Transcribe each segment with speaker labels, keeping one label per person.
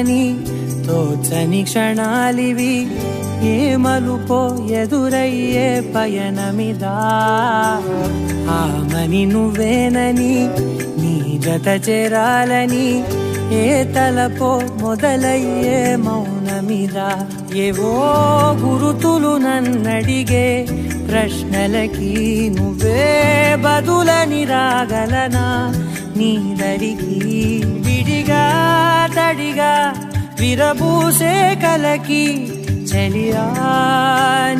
Speaker 1: ఏమని తోచని క్షణాలివి, ఏ మలుపో ఎదురయ్యే పయనమిదా. ఆమని నువ్వేనని, నీ జత చేరాలని, ఏ తలపో మొదలయ్యే మౌనమిదా. ఏవో గురుతులు నన్నడిగే ప్రశ్నలకి నువ్వే బదులని రాగలనా నీ దరికి. విడిగా తడిగా విరబూసే కలకి చలియా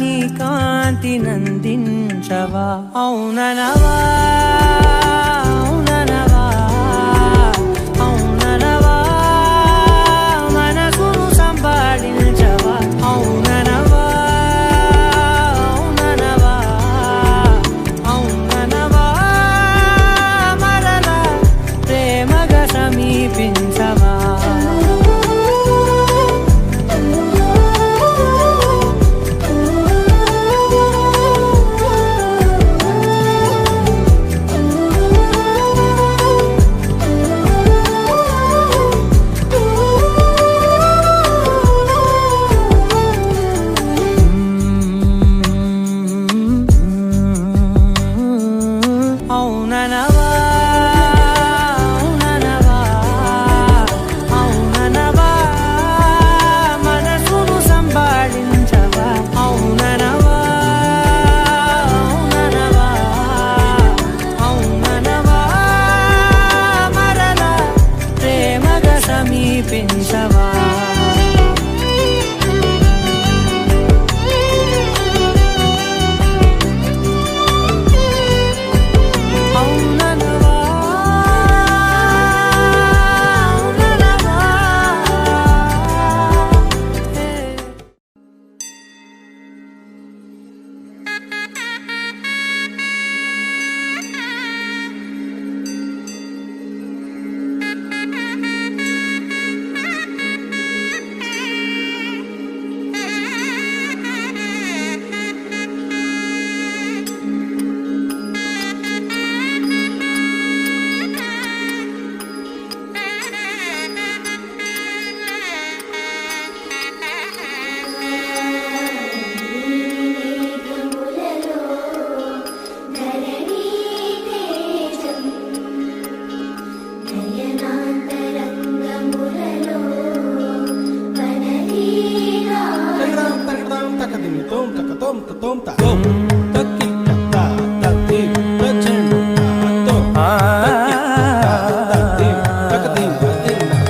Speaker 1: నీ కాంతి నందించవా. అవుననవా అవుననవా అవుననవా మనసును సంపాదించవా. అవుననవా అవుననవా అవుననవా మరలా ప్రేమగా సమీపించవా. అవుననవా అవుననవా అవుననవా మనసును సంపాదించవా. అవుననవా అవుననవా అవుననవా మరలా ప్రేమగా సమీపించవా.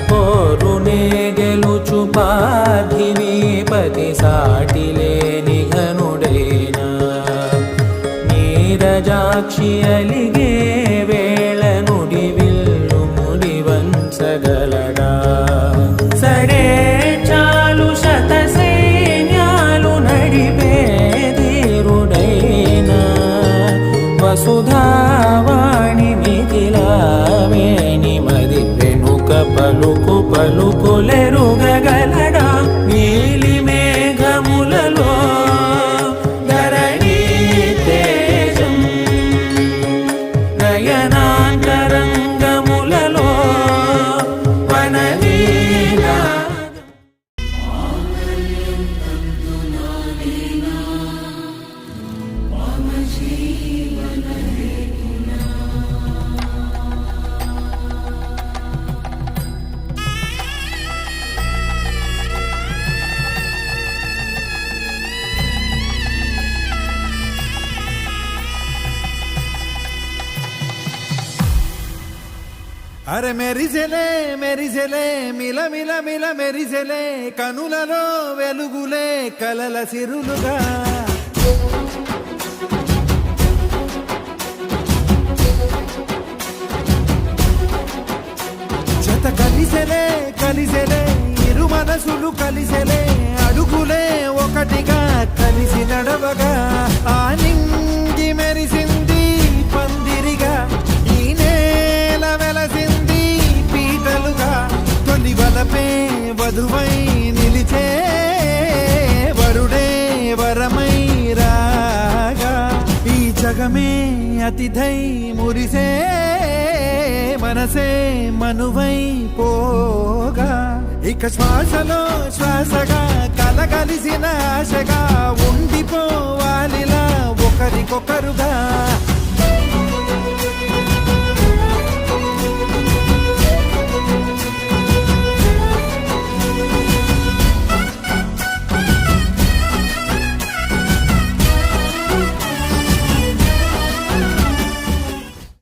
Speaker 1: పోరునే గెలుచు పార్థివీపతి సాటిలేని ఘనుడైనా, నీరజాక్షి అలిగే వేళ నుడి విల్లు ముడి వంచగలడా. సరే చాలు శత సైన్యాలు నడిపే ధీరుడైనా, వసుధావాణి మిథిలావేణి మది వెనుక పలుకు పలుకులెరుగగలడా. నీలి మేఘములలో ధరణీ తేజం, నయనాంతరంగములలో వనలీలా.
Speaker 2: అరే మెరిసెలే మెరిసెలే మిల మిల మిల మెరిసెలే, కనులలో వెలుగులే కలల సిరులుగా. జత కలిసెలే కలిసెలే ఇరు మనసులు కలిసెలే, అడుగులే ఒకటిగా కలిసి నడవగా. ఆ నింగి మెరిసింది పందిరిగా, ఈ నేల వెలసింది పీటలుగా. తొలి వలపే వధువై నిలిచే, వరుడే వరమై రాగా. ఈ జగమే అతిథై మురిసే, మనసే మనువై పోగా. ఇక శ్వాసలో శ్వాసగా కలగలిసిన ఆశగా ఉండిపోవాలిలా ఒకరికొకరుగా